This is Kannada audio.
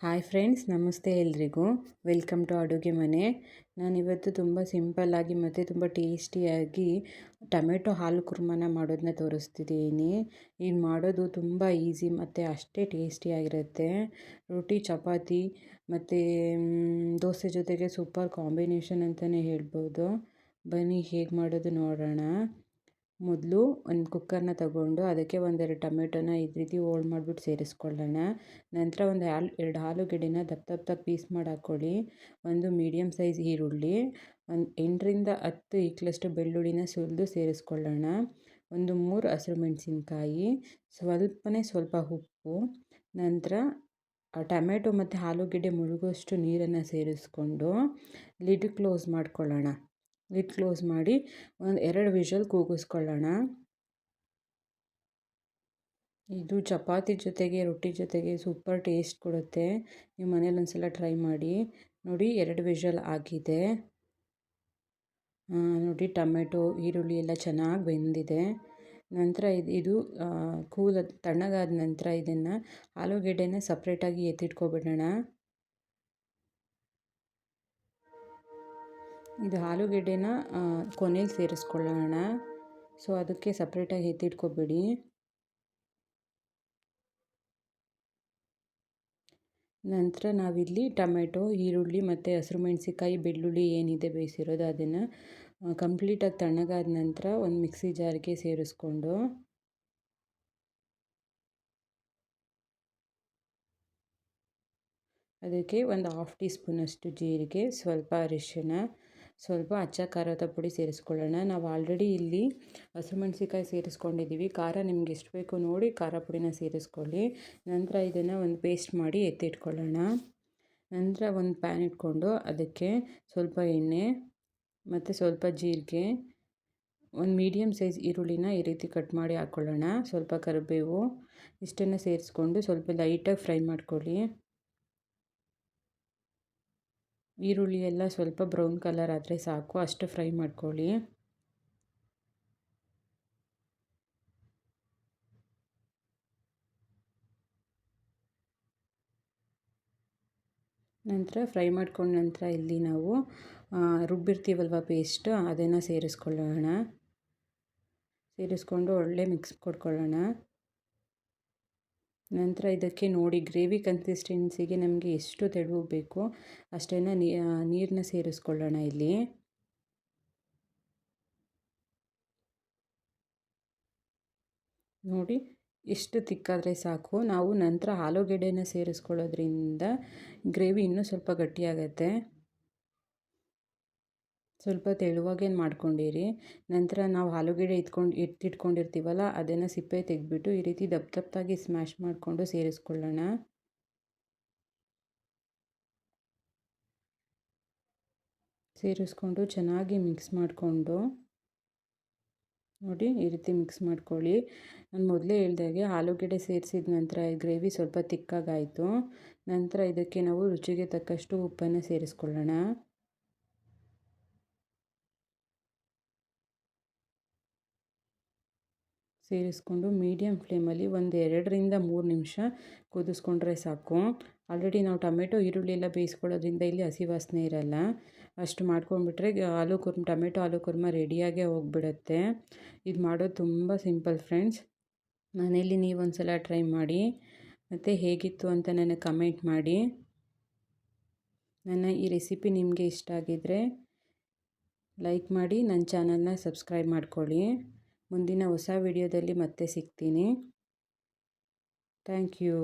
ಹಾಯ್ ಫ್ರೆಂಡ್ಸ್, ನಮಸ್ತೆ ಎಲ್ರಿಗೂ. ವೆಲ್ಕಮ್ ಟು ಅಡುಗೆ ಮನೆ. ನಾನಿವತ್ತು ತುಂಬ ಸಿಂಪಲ್ಲಾಗಿ ಮತ್ತು ತುಂಬ ಟೇಸ್ಟಿಯಾಗಿ ಟೊಮೆಟೊ ಹಾಲು ಕುರ್ಮನ ಮಾಡೋದನ್ನ ತೋರಿಸ್ತಿದ್ದೀನಿ. ಇದು ಮಾಡೋದು ತುಂಬ ಈಸಿ ಮತ್ತು ಅಷ್ಟೇ ಟೇಸ್ಟಿಯಾಗಿರುತ್ತೆ. ರೊಟ್ಟಿ, ಚಪಾತಿ ಮತ್ತು ದೋಸೆ ಜೊತೆಗೆ ಸೂಪರ್ ಕಾಂಬಿನೇಷನ್ ಅಂತಲೇ ಹೇಳ್ಬೋದು. ಬನ್ನಿ ಹೇಗೆ ಮಾಡೋದು ನೋಡೋಣ. ಮೊದಲು ಒಂದು ಕುಕ್ಕರ್ನ ತಗೊಂಡು ಅದಕ್ಕೆ ಒಂದೆರಡು ಟೊಮೆಟೊನ ಈ ರೀತಿ ಹೋಳು ಮಾಡಿಬಿಟ್ಟು ಸೇರಿಸ್ಕೊಳ್ಳೋಣ. ನಂತರ ಒಂದು ಎರಡು ಆಲೂಗೆಡ್ಡೆನ ದಪ್ಪ ದಪ್ಪದಾಗಿ ಪೀಸ್ ಮಾಡಿ ಹಾಕ್ಕೊಳ್ಳಿ. ಒಂದು ಮೀಡಿಯಮ್ ಸೈಜ್ ಈರುಳ್ಳಿ, ಒಂದು 8ರಿಂದ 10 ಇಕ್ಲಷ್ಟು ಬೆಳ್ಳುಳ್ಳಿನ ಸುಲಿದು ಸೇರಿಸ್ಕೊಳ್ಳೋಣ. ಒಂದು 3 ಹಸಿರು ಮೆಣಸಿನ್ಕಾಯಿ, ಸ್ವಲ್ಪ ಉಪ್ಪು. ನಂತರ ಟೊಮೆಟೊ ಮತ್ತು ಆಲೂಗೆಡ್ಡೆ ಮುಳುಗುವಷ್ಟು ನೀರನ್ನು ಸೇರಿಸ್ಕೊಂಡು ಲಿಡ್ ಕ್ಲೋಸ್ ಮಾಡ್ಕೊಳ್ಳೋಣ. ಲಿಡ್ ಕ್ಲೋಸ್ ಮಾಡಿ ಒಂದು 2 ವಿಷಲ್ ಕೂಗಿಸ್ಕೊಳ್ಳೋಣ. ಇದು ಚಪಾತಿ ಜೊತೆಗೆ ರೊಟ್ಟಿ ಜೊತೆಗೆ ಸೂಪರ್ ಟೇಸ್ಟ್ ಕೊಡುತ್ತೆ. ನೀವು ಮನೇಲಿ ಒಂದ್ಸಲ ಟ್ರೈ ಮಾಡಿ. ನೋಡಿ, 2 ವಿಷಲ್ ಆಗಿದೆ. ನೋಡಿ, ಟೊಮೆಟೊ ಈರುಳ್ಳಿ ಎಲ್ಲ ಚೆನ್ನಾಗಿ ಬೆಂದಿದೆ. ನಂತರ ಇದು ತಣ್ಣಗಾದ ನಂತರ ಇದನ್ನು ಆಲೂಗೆಡ್ಡೆನ ಸಪ್ರೇಟಾಗಿ ಎತ್ತಿಟ್ಕೊಬಿಡೋಣ. ಇದು ಆಲೂಗೆಡ್ಡೆನ ಕೊನೆಯಲ್ಲಿ ಸೇರಿಸ್ಕೊಳ್ಳೋಣ. ಸೊ ಅದಕ್ಕೆ ಸಪ್ರೇಟಾಗಿ ಎತ್ತಿಟ್ಕೊಬೇಡಿ. ನಂತರ ನಾವಿಲ್ಲಿ ಟೊಮೆಟೊ, ಈರುಳ್ಳಿ ಮತ್ತು ಹಸಿರು ಮೆಣಸಿನ್ಕಾಯಿ, ಬೆಳ್ಳುಳ್ಳಿ ಏನಿದೆ ಬೇಯಿಸಿರೋದು ಅದನ್ನು ಕಂಪ್ಲೀಟಾಗಿ ತಣ್ಣಗಾದ ನಂತರ ಒಂದು ಮಿಕ್ಸಿ ಜಾರ್ಗೆ ಸೇರಿಸ್ಕೊಂಡು ಅದಕ್ಕೆ ಒಂದು 1/2 ಟೀ ಸ್ಪೂನಷ್ಟು ಜೀರಿಗೆ, ಸ್ವಲ್ಪ ಅರಿಶಿಣ, ಸ್ವಲ್ಪ ಅಚ್ಚ ಖಾರದ ಪುಡಿ ಸೇರಿಸ್ಕೊಳ್ಳೋಣ. ನಾವು ಆಲ್ರೆಡಿ ಇಲ್ಲಿ ಹಸಿರು ಮೆಣಸಿನ್ಕಾಯಿ ಸೇರಿಸ್ಕೊಂಡಿದ್ದೀವಿ. ಖಾರ ನಿಮ್ಗೆ ಎಷ್ಟು ಬೇಕು ನೋಡಿ ಖಾರ ಪುಡಿನ ಸೇರಿಸ್ಕೊಳ್ಳಿ. ನಂತರ ಇದನ್ನು ಒಂದು ಪೇಸ್ಟ್ ಮಾಡಿ ಎತ್ತಿಟ್ಕೊಳ್ಳೋಣ. ನಂತರ ಒಂದು ಪ್ಯಾನ್ ಇಟ್ಕೊಂಡು ಅದಕ್ಕೆ ಸ್ವಲ್ಪ ಎಣ್ಣೆ ಮತ್ತು ಸ್ವಲ್ಪ ಜೀರಿಗೆ, ಒಂದು ಮೀಡಿಯಮ್ ಸೈಜ್ ಈರುಳ್ಳಿನ ಈ ರೀತಿ ಕಟ್ ಮಾಡಿ ಹಾಕ್ಕೊಳ್ಳೋಣ. ಸ್ವಲ್ಪ ಕರಿಬೇವು, ಇಷ್ಟನ್ನು ಸೇರಿಸ್ಕೊಂಡು ಸ್ವಲ್ಪ ಲೈಟಾಗಿ ಫ್ರೈ ಮಾಡ್ಕೊಳ್ಳಿ. ಈರುಳ್ಳಿ ಎಲ್ಲ ಸ್ವಲ್ಪ ಬ್ರೌನ್ ಕಲರ್ ಆದರೆ ಸಾಕು, ಅಷ್ಟು ಫ್ರೈ ಮಾಡ್ಕೊಳ್ಳಿ. ನಂತರ ಫ್ರೈ ಮಾಡ್ಕೊಂಡ ನಂತರ ಇಲ್ಲಿ ನಾವು ರುಬ್ಬಿರ್ತೀವಲ್ವ ಪೇಸ್ಟ್, ಅದನ್ನು ಸೇರಿಸ್ಕೊಳ್ಳೋಣ. ಸೇರಿಸ್ಕೊಂಡು ಒಳ್ಳೆ ಮಿಕ್ಸ್ ಕೊಡ್ಕೊಳ್ಳೋಣ. ನಂತರ ಇದಕ್ಕೆ ನೋಡಿ, ಗ್ರೇವಿ ಕನ್ಸಿಸ್ಟೆನ್ಸಿಗೆ ನಮಗೆ ಎಷ್ಟು ತೆಳು ಬೇಕು ಅಷ್ಟನ್ನು ನೀರನ್ನ ಸೇರಿಸ್ಕೊಳ್ಳೋಣ. ಇಲ್ಲಿ ನೋಡಿ, ಎಷ್ಟು ತಿಕ್ಕಾದರೆ ಸಾಕು. ನಾವು ನಂತರ ಆಲೂಗೆಡ್ಡೆನ ಸೇರಿಸ್ಕೊಳ್ಳೋದ್ರಿಂದ ಗ್ರೇವಿ ಇನ್ನೂ ಸ್ವಲ್ಪ ಗಟ್ಟಿಯಾಗತ್ತೆ. ಸ್ವಲ್ಪ ತೆಳುವಾಗೇ ಮಾಡ್ಕೊಂಡಿರಿ. ನಂತರ ನಾವು ಆಲೂಗೆಡ್ಡೆ ಎತ್ತಿಟ್ಕೊಂಡಿರ್ತೀವಲ್ಲ ಅದನ್ನು ಸಿಪ್ಪೆ ತೆಗೆದ್ಬಿಟ್ಟು ಈ ರೀತಿ ದಪ್ಪ ದಪ್ಪದಾಗಿ ಸ್ಮ್ಯಾಶ್ ಮಾಡಿಕೊಂಡು ಸೇರಿಸ್ಕೊಳ್ಳೋಣ. ಸೇರಿಸ್ಕೊಂಡು ಚೆನ್ನಾಗಿ ಮಿಕ್ಸ್ ಮಾಡಿಕೊಂಡು ನೋಡಿ, ಈ ರೀತಿ ಮಿಕ್ಸ್ ಮಾಡ್ಕೊಳ್ಳಿ. ನಾನು ಮೊದಲೇ ಹೇಳ್ದಾಗೆ ಆಲೂಗೆಡ್ಡೆ ಸೇರಿಸಿದ ನಂತರ ಗ್ರೇವಿ ಸ್ವಲ್ಪ ತಿಕ್ಕಾಗಾಯಿತು. ನಂತರ ಇದಕ್ಕೆ ನಾವು ರುಚಿಗೆ ತಕ್ಕಷ್ಟು ಉಪ್ಪನ್ನು ಸೇರಿಸ್ಕೊಳ್ಳೋಣ. ಸೇರಿಸ್ಕೊಂಡು ಮೀಡಿಯಮ್ ಫ್ಲೇಮಲ್ಲಿ ಒಂದು 2ರಿಂದ 3 ನಿಮಿಷ ಕುದಿಸ್ಕೊಂಡ್ರೆ ಸಾಕು. ಆಲ್ರೆಡಿ ನಾವು ಟೊಮೆಟೊ ಈರುಳ್ಳಿ ಎಲ್ಲ ಬೇಯಿಸ್ಕೊಳ್ಳೋದ್ರಿಂದ ಇಲ್ಲಿ ಹಸಿ ವಾಸನೆ ಇರಲ್ಲ. ಅಷ್ಟು ಮಾಡ್ಕೊಂಡ್ಬಿಟ್ರೆ ಟೊಮೆಟೊ ಆಲೂ ಕುರ್ಮ ರೆಡಿಯಾಗೇ ಹೋಗ್ಬಿಡುತ್ತೆ. ಇದು ಮಾಡೋದು ತುಂಬ ಸಿಂಪಲ್ ಫ್ರೆಂಡ್ಸ್. ಮನೇಲಿ ನೀವೊಂದು ಸಲ ಟ್ರೈ ಮಾಡಿ ಮತ್ತು ಹೇಗಿತ್ತು ಅಂತ ನನಗೆ ಕಮೆಂಟ್ ಮಾಡಿ. ನನ್ನ ಈ ರೆಸಿಪಿ ನಿಮಗೆ ಇಷ್ಟ ಆಗಿದ್ದರೆ ಲೈಕ್ ಮಾಡಿ, ನನ್ನ ಚಾನಲ್ನ ಸಬ್ಸ್ಕ್ರೈಬ್ ಮಾಡ್ಕೊಳ್ಳಿ. ಮುಂದಿನ ಹೊಸ ವಿಡಿಯೋದಲ್ಲಿ ಮತ್ತೆ ಸಿಗ್ತೀನಿ. Thank you.